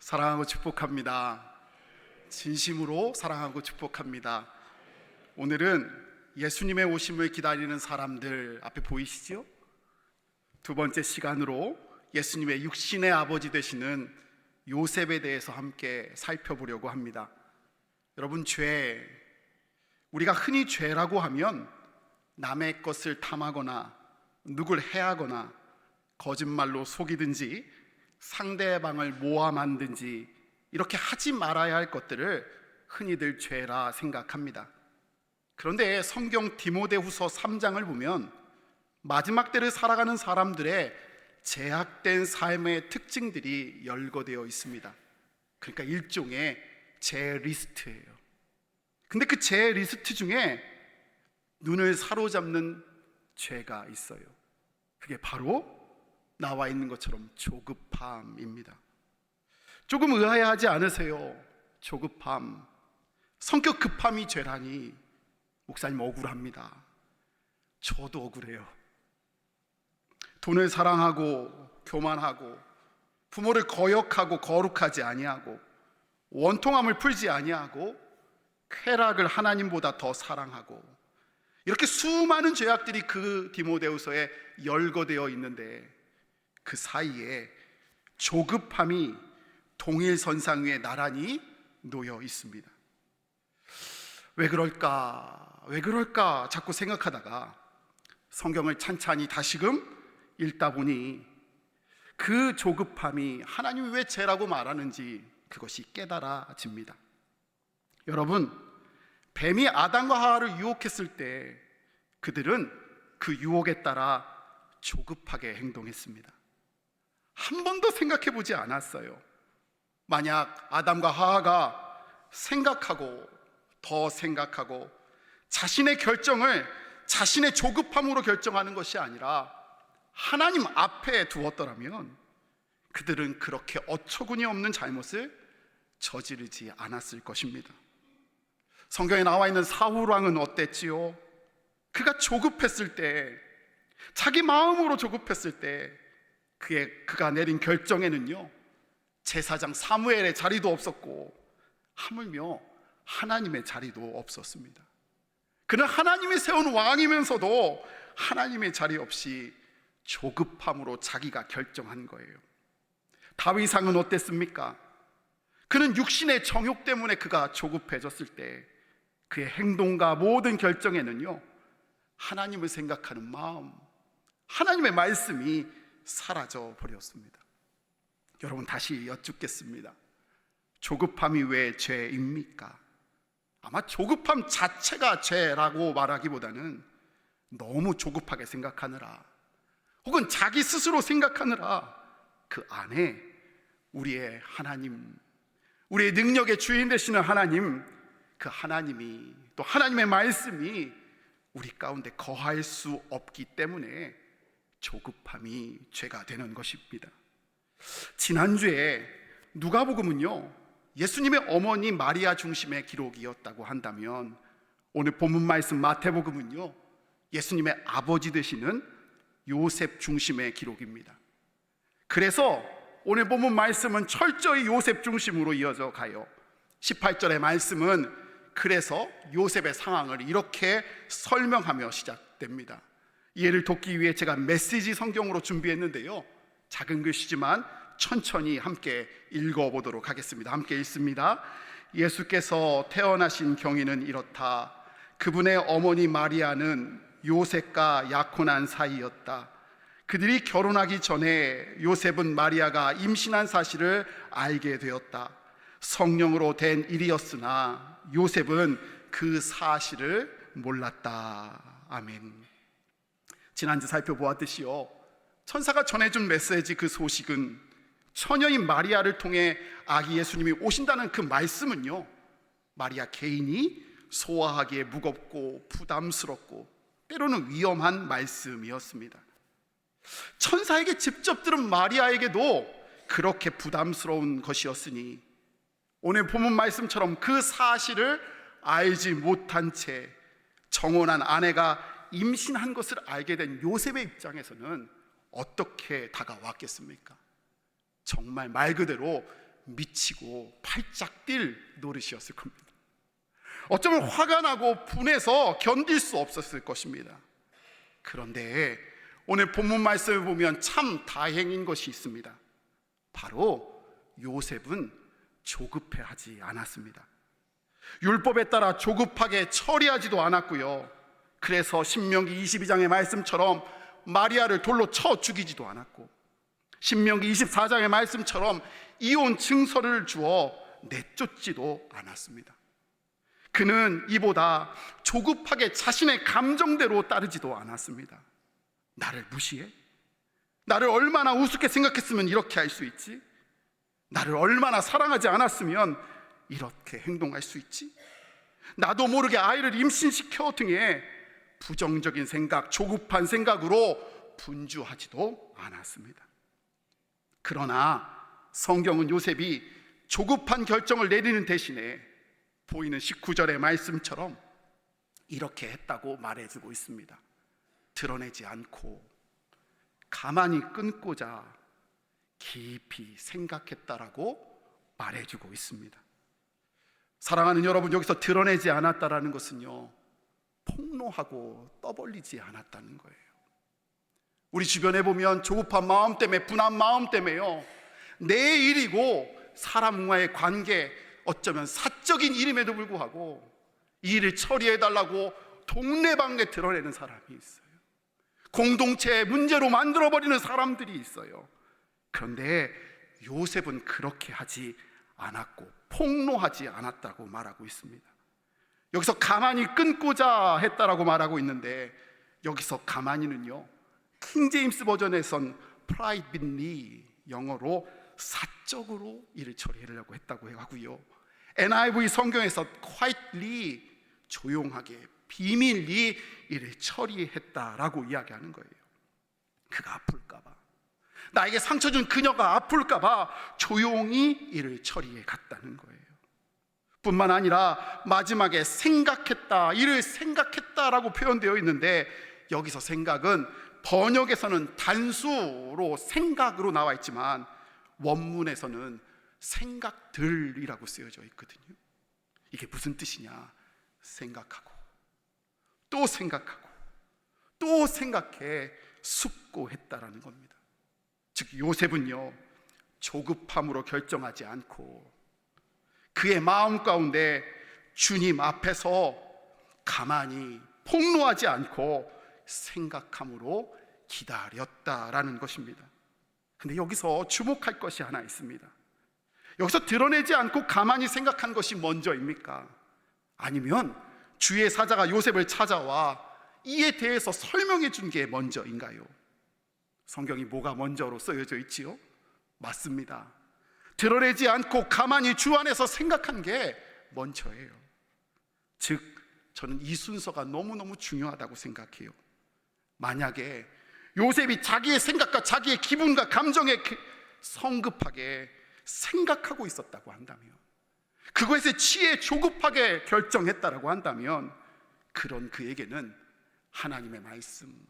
사랑하고 축복합니다. 진심으로 사랑하고 축복합니다. 오늘은 예수님의 오심을 기다리는 사람들 앞에 보이시죠? 두 번째 시간으로 예수님의 육신의 아버지 되시는 요셉에 대해서 함께 살펴보려고 합니다. 여러분, 우리가 흔히 죄라고 하면 남의 것을 탐하거나 누굴 해하거나 거짓말로 속이든지 상대방을 모함한든지 이렇게 하지 말아야 할 것들을 흔히들 죄라 생각합니다. 그런데 성경 디모데후서 3장을 보면 마지막 때를 살아가는 사람들의 제약된 삶의 특징들이 열거되어 있습니다. 그러니까 일종의 제 리스트예요. 근데 그 제 리스트 중에 눈을 사로잡는 죄가 있어요. 그게 바로 나와 있는 것처럼 조급함입니다. 조금 의아해하지 않으세요? 조급함, 성격 급함이 죄라니. 목사님, 억울합니다. 저도 억울해요. 돈을 사랑하고 교만하고 부모를 거역하고 거룩하지 아니하고 원통함을 풀지 아니하고 쾌락을 하나님보다 더 사랑하고, 이렇게 수많은 죄악들이 그 디모데후서에 열거되어 있는데 그 사이에 조급함이 동일선상 위에 나란히 놓여 있습니다. 왜 그럴까 자꾸 생각하다가 성경을 찬찬히 다시금 읽다 보니 그 조급함이 하나님이 왜 죄라고 말하는지 그것이 깨달아집니다. 여러분, 뱀이 아담과 하와를 유혹했을 때 그들은 그 유혹에 따라 조급하게 행동했습니다. 한 번도 생각해 보지 않았어요. 만약 아담과 하와가 더 생각하고 자신의 결정을 자신의 조급함으로 결정하는 것이 아니라 하나님 앞에 두었더라면 그들은 그렇게 어처구니 없는 잘못을 저지르지 않았을 것입니다. 성경에 나와 있는 사울왕은 어땠지요? 그가 조급했을 때, 자기 마음으로 조급했을 때 그가 내린 결정에는요, 제사장 사무엘의 자리도 없었고 하물며 하나님의 자리도 없었습니다. 그는 하나님이 세운 왕이면서도 하나님의 자리 없이 조급함으로 자기가 결정한 거예요. 다윗왕은 어땠습니까? 그는 육신의 정욕 때문에 그가 조급해졌을 때 그의 행동과 모든 결정에는요, 하나님을 생각하는 마음, 하나님의 말씀이 사라져 버렸습니다. 여러분, 다시 여쭙겠습니다. 조급함이 왜 죄입니까? 아마 조급함 자체가 죄라고 말하기보다는 너무 조급하게 생각하느라, 혹은 자기 스스로 생각하느라 그 안에 우리의 하나님, 우리의 능력의 주인 되시는 하나님, 그 하나님이, 또 하나님의 말씀이 우리 가운데 거할 수 없기 때문에 조급함이 죄가 되는 것입니다. 지난주에 누가복음은요, 예수님의 어머니 마리아 중심의 기록이었다고 한다면 오늘 본문 말씀 마태복음은요, 예수님의 아버지 되시는 요셉 중심의 기록입니다. 그래서 오늘 본문 말씀은 철저히 요셉 중심으로 이어져 가요. 18절의 말씀은 그래서 요셉의 상황을 이렇게 설명하며 시작됩니다. 이해를 돕기 위해 제가 메시지 성경으로 준비했는데요, 작은 글씨지만 천천히 함께 읽어보도록 하겠습니다. 함께 읽습니다. 예수께서 태어나신 경위는 이렇다. 그분의 어머니 마리아는 요셉과 약혼한 사이였다. 그들이 결혼하기 전에 요셉은 마리아가 임신한 사실을 알게 되었다. 성령으로 된 일이었으나 요셉은 그 사실을 몰랐다. 아멘. 지난주 살펴보았듯이요, 천사가 전해준 메시지, 그 소식은 처녀인 마리아를 통해 아기 예수님이 오신다는 그 말씀은요, 마리아 개인이 소화하기에 무겁고 부담스럽고 때로는 위험한 말씀이었습니다. 천사에게 직접 들은 마리아에게도 그렇게 부담스러운 것이었으니 오늘 본문 말씀처럼 그 사실을 알지 못한 채 정혼한 아내가 임신한 것을 알게 된 요셉의 입장에서는 어떻게 다가왔겠습니까? 정말 말 그대로 미치고 팔짝 뛸 노릇이었을 겁니다. 어쩌면 화가 나고 분해서 견딜 수 없었을 것입니다. 그런데 오늘 본문 말씀을 보면 참 다행인 것이 있습니다. 바로 요셉은 조급해하지 않았습니다. 율법에 따라 조급하게 처리하지도 않았고요. 그래서 신명기 22장의 말씀처럼 마리아를 돌로 쳐 죽이지도 않았고, 신명기 24장의 말씀처럼 이혼 증서를 주어 내쫓지도 않았습니다. 그는 이보다 조급하게 자신의 감정대로 따르지도 않았습니다. 나를 무시해? 나를 얼마나 우습게 생각했으면 이렇게 할 수 있지? 나를 얼마나 사랑하지 않았으면 이렇게 행동할 수 있지? 나도 모르게 아이를 임신시켜 등의 부정적인 생각, 조급한 생각으로 분주하지도 않았습니다. 그러나 성경은 요셉이 조급한 결정을 내리는 대신에 보이는 19절의 말씀처럼 이렇게 했다고 말해주고 있습니다. 드러내지 않고 가만히 끊고자 깊이 생각했다라고 말해주고 있습니다. 사랑하는 여러분, 여기서 드러내지 않았다라는 것은요, 폭로하고 떠벌리지 않았다는 거예요. 우리 주변에 보면 조급한 마음 때문에, 분한 마음 때문에요, 내 일이고 사람과의 관계, 어쩌면 사적인 일임에도 불구하고 이 일을 처리해달라고 동네방네 드러내는 사람이 있어요. 공동체의 문제로 만들어버리는 사람들이 있어요. 그런데 요셉은 그렇게 하지 않았고 폭로하지 않았다고 말하고 있습니다. 여기서 가만히 끊고자 했다라고 말하고 있는데, 여기서 가만히는요, 킹제임스 버전에선 privately, 영어로 사적으로 일을 처리하려고 했다고 하고요, NIV 성경에서 quietly, 조용하게 비밀리 일을 처리했다라고 이야기하는 거예요. 그가 아플까봐, 나에게 상처 준 그녀가 아플까봐 조용히 일을 처리해 갔다는 거예요. 뿐만 아니라 마지막에 생각했다, 일을 생각했다라고 표현되어 있는데, 여기서 생각은 번역에서는 단수로 생각으로 나와 있지만 원문에서는 생각들이라고 쓰여져 있거든요. 이게 무슨 뜻이냐? 생각하고 또 생각하고 또 생각해 숙고했다라는 겁니다. 즉 요셉은요, 조급함으로 결정하지 않고 그의 마음 가운데 주님 앞에서 가만히 폭로하지 않고 생각함으로 기다렸다라는 것입니다. 근데 여기서 주목할 것이 하나 있습니다. 여기서 드러내지 않고 가만히 생각한 것이 먼저입니까? 아니면 주의 사자가 요셉을 찾아와 이에 대해서 설명해 준 게 먼저인가요? 성경이 뭐가 먼저로 쓰여져 있지요? 맞습니다. 드러내지 않고 가만히 주 안에서 생각한 게 먼저예요. 즉, 저는 이 순서가 너무너무 중요하다고 생각해요. 만약에 요셉이 자기의 생각과 자기의 기분과 감정에 성급하게 생각하고 있었다고 한다면, 그것에 취해 조급하게 결정했다라고 한다면, 그런 그에게는 하나님의 말씀,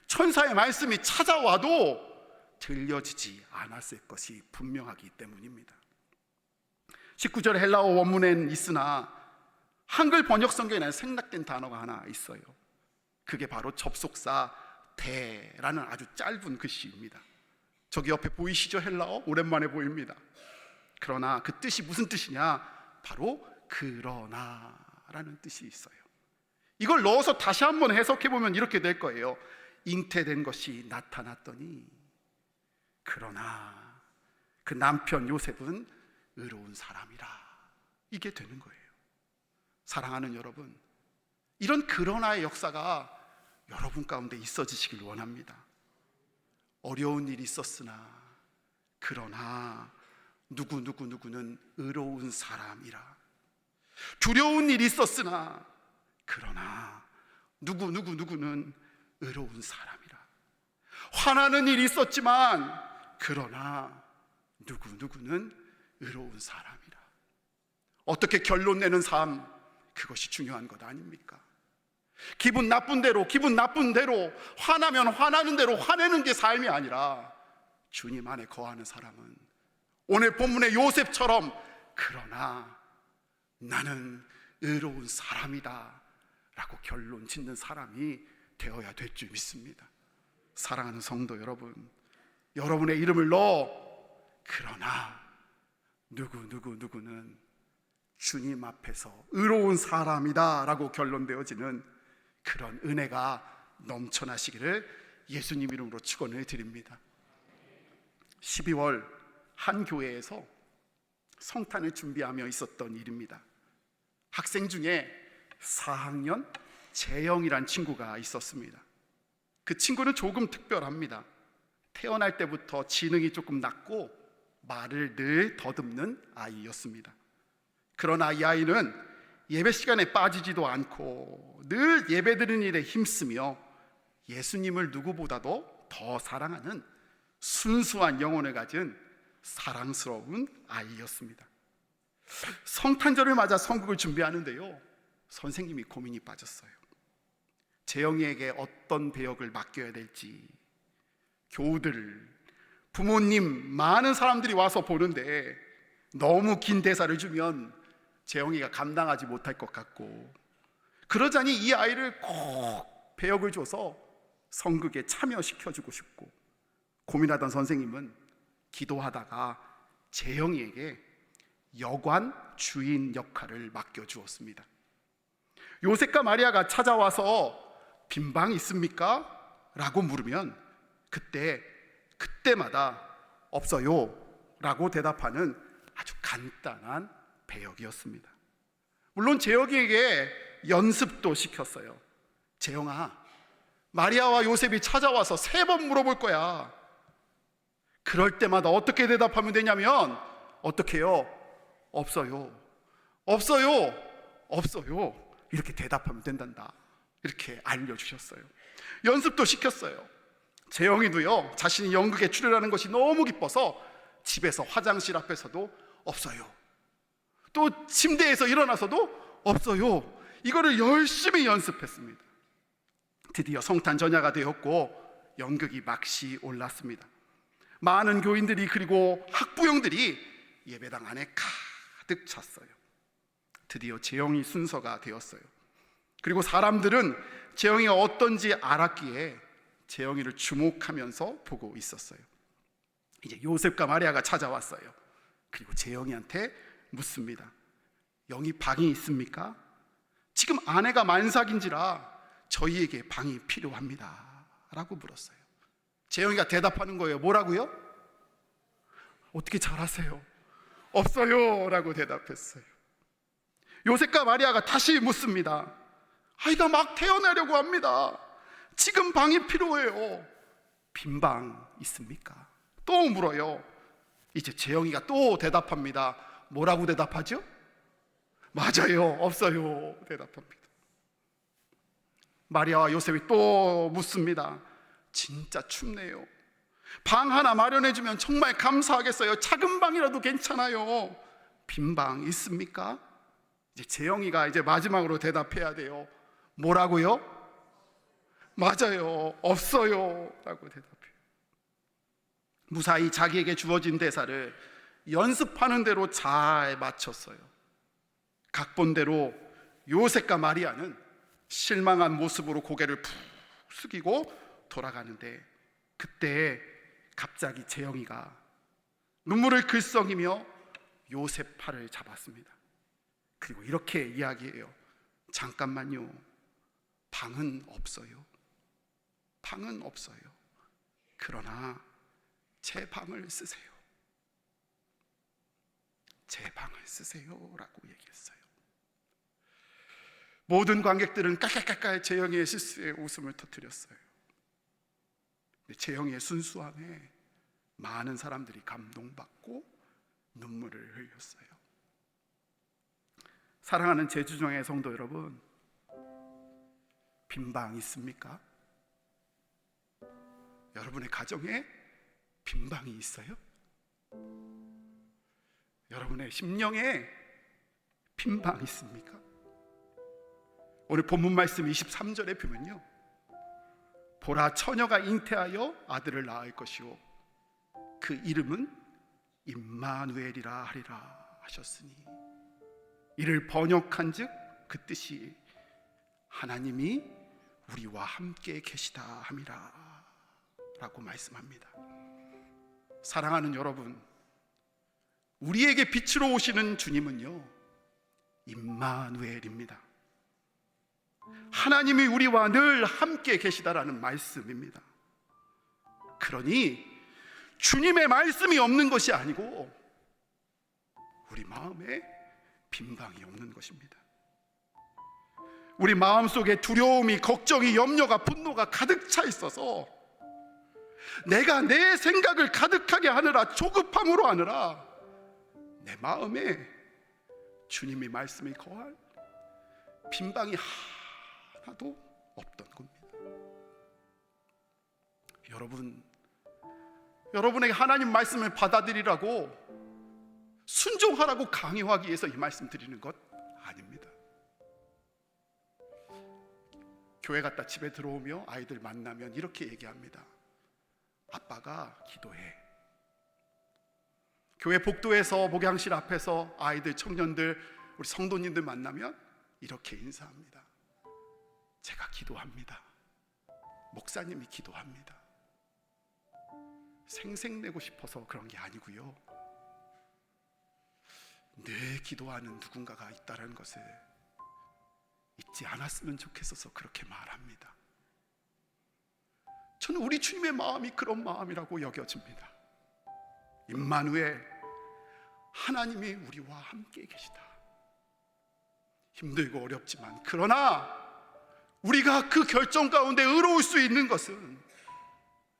천사의 말씀이 찾아와도 들려지지 않았을 것이 분명하기 때문입니다. 19절 헬라어 원문엔 있으나 한글 번역 성경에는 생략된 단어가 하나 있어요. 그게 바로 접속사 대라는 아주 짧은 글씨입니다. 저기 옆에 보이시죠? 헬라어 오랜만에 보입니다. 그러나 그 뜻이 무슨 뜻이냐? 바로 그러나라는 뜻이 있어요. 이걸 넣어서 다시 한번 해석해 보면 이렇게 될 거예요. 잉태된 것이 나타났더니 그러나 그 남편 요셉은 의로운 사람이라, 이게 되는 거예요. 사랑하는 여러분, 이런 그러나의 역사가 여러분 가운데 있어지시길 원합니다. 어려운 일이 있었으나 그러나 누구는 의로운 사람이라. 두려운 일이 있었으나 그러나 누구는 의로운 사람이라. 화나는 일이 있었지만 그러나 누구는 의로운 사람이라. 어떻게 결론 내는 삶, 그것이 중요한 것 아닙니까? 기분 나쁜 대로 화나면 화나는 대로 화내는 게 삶이 아니라 주님 안에 거하는 사람은 오늘 본문의 요셉처럼 그러나 나는 의로운 사람이다 라고 결론 짓는 사람이 되어야 될 줄 믿습니다. 사랑하는 성도 여러분, 여러분의 이름을 넣어 그러나 누구는 주님 앞에서 의로운 사람이다 라고 결론되어지는 그런 은혜가 넘쳐나시기를 예수님 이름으로 축원을 드립니다. 12월 한 교회에서 성탄을 준비하며 있었던 일입니다. 학생 중에 4학년 재영이란 친구가 있었습니다. 그 친구는 조금 특별합니다. 태어날 때부터 지능이 조금 낮고 말을 늘 더듬는 아이였습니다. 그러나 이 아이는 예배 시간에 빠지지도 않고 늘 예배 드리는 일에 힘쓰며 예수님을 누구보다도 더 사랑하는 순수한 영혼을 가진 사랑스러운 아이였습니다. 성탄절을 맞아 성국을 준비하는데요, 선생님이 고민이 빠졌어요. 재영이에게 어떤 배역을 맡겨야 될지. 교우들, 부모님, 많은 사람들이 와서 보는데 너무 긴 대사를 주면 재영이가 감당하지 못할 것 같고, 그러자니 이 아이를 꼭 배역을 줘서 성극에 참여시켜주고 싶고, 고민하던 선생님은 기도하다가 재영이에게 여관 주인 역할을 맡겨주었습니다. 요셉과 마리아가 찾아와서 빈방 있습니까? 라고 물으면 그때마다 없어요 라고 대답하는 아주 간단한 배역이었습니다. 물론 재영이에게 연습도 시켰어요. 재영아, 마리아와 요셉이 찾아와서 3번 물어볼 거야. 그럴 때마다 어떻게 대답하면 되냐면, 어떻게 해요? 없어요, 없어요, 없어요, 이렇게 대답하면 된단다. 이렇게 알려주셨어요. 연습도 시켰어요. 재영이도요, 자신이 연극에 출연하는 것이 너무 기뻐서 집에서 화장실 앞에서도 없어요, 또 침대에서 일어나서도 없어요, 이거를 열심히 연습했습니다. 드디어 성탄 전야가 되었고 연극이 막시 올랐습니다. 많은 교인들이 그리고 학부형들이 예배당 안에 가득 찼어요. 드디어 재영이 순서가 되었어요. 그리고 사람들은 재영이가 어떤지 알았기에 재영이를 주목하면서 보고 있었어요. 이제 요셉과 마리아가 찾아왔어요. 그리고 재영이한테 묻습니다. 영희 방이 있습니까? 지금 아내가 만삭인지라 저희에게 방이 필요합니다 라고 물었어요. 재영이가 대답하는 거예요. 뭐라고요? 어떻게 잘하세요? 없어요 라고 대답했어요. 요셉과 마리아가 다시 묻습니다. 아이가 막 태어나려고 합니다. 지금 방이 필요해요. 빈 방 있습니까? 또 물어요. 이제 재영이가 또 대답합니다. 뭐라고 대답하죠? 맞아요, 없어요 대답합니다. 마리아와 요셉이 또 묻습니다. 진짜 춥네요. 방 하나 마련해주면 정말 감사하겠어요. 작은 방이라도 괜찮아요. 빈 방 있습니까? 이제 재영이가 이제 마지막으로 대답해야 돼요. 뭐라고요? 맞아요, 없어요 라고 대답해요. 무사히 자기에게 주어진 대사를 연습하는 대로 잘 맞췄어요. 각본대로 요셉과 마리아는 실망한 모습으로 고개를 푹 숙이고 돌아가는데, 그때 갑자기 재영이가 눈물을 글썽이며 요셉 팔을 잡았습니다. 그리고 이렇게 이야기해요. 잠깐만요, 방은 없어요. 방은 없어요. 그러나 제 방을 쓰세요. 제 방을 쓰세요 라고 얘기했어요. 모든 관객들은 깔깔깔깔 재영이의 실수에 웃음을 터뜨렸어요. 재영이의 순수함에 많은 사람들이 감동받고 눈물을 흘렸어요. 사랑하는 제주정의 성도 여러분, 빈방 있습니까? 여러분의 가정에 빈방이 있어요? 여러분의 심령에 빈방 있습니까? 오늘 본문 말씀 23절에 보면요, 보라 처녀가 잉태하여 아들을 낳을 것이요 그 이름은 임마누엘이라 하리라 하셨으니, 이를 번역한즉 그 뜻이 하나님이 우리와 함께 계시다 함이라 라고 말씀합니다. 사랑하는 여러분, 우리에게 빛으로 오시는 주님은요, 임마누엘입니다. 하나님이 우리와 늘 함께 계시다라는 말씀입니다. 그러니 주님의 말씀이 없는 것이 아니고 우리 마음에 빈방이 없는 것입니다. 우리 마음속에 두려움이, 걱정이, 염려가, 분노가 가득 차 있어서 내가 내 생각을 가득하게 하느라, 조급함으로 하느라 내 마음에 주님의 말씀이 거할 빈방이 하나도 없던 겁니다. 여러분에게 하나님 말씀을 받아들이라고, 순종하라고 강요하기 위해서 이 말씀 드리는 것 아닙니다. 교회 갔다 집에 들어오며 아이들 만나면 이렇게 얘기합니다. 아빠가 기도해. 교회 복도에서, 목양실 앞에서 아이들, 청년들, 우리 성도님들 만나면 이렇게 인사합니다. 제가 기도합니다. 목사님이 기도합니다. 생색내고 싶어서 그런 게 아니고요, 내 기도하는 누군가가 있다는 것을 잊지 않았으면 좋겠어서 그렇게 말합니다. 저는 우리 주님의 마음이 그런 마음이라고 여겨집니다. 임마누엘, 하나님이 우리와 함께 계시다. 힘들고 어렵지만, 그러나 우리가 그 결정 가운데 의로울 수 있는 것은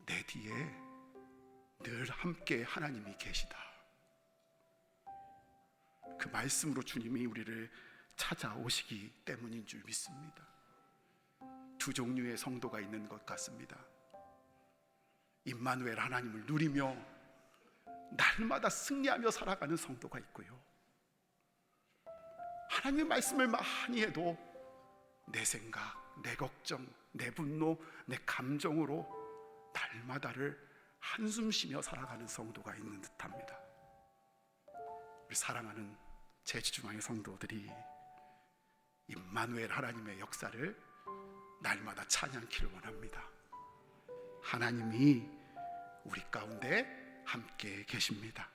내 뒤에 늘 함께 하나님이 계시다. 그 말씀으로 주님이 우리를 찾아오시기 때문인 줄 믿습니다. 두 종류의 성도가 있는 것 같습니다. 임마누엘, 하나님을 누리며 날마다 승리하며 살아가는 성도가 있고요, 하나님의 말씀을 많이 해도 내 생각, 내 걱정, 내 분노, 내 감정으로 날마다를 한숨 쉬며 살아가는 성도가 있는 듯합니다. 우리 사랑하는 제주중앙의 성도들이 임마누엘 하나님의 역사를 날마다 찬양키를 원합니다. 하나님이 우리 가운데 함께 계십니다.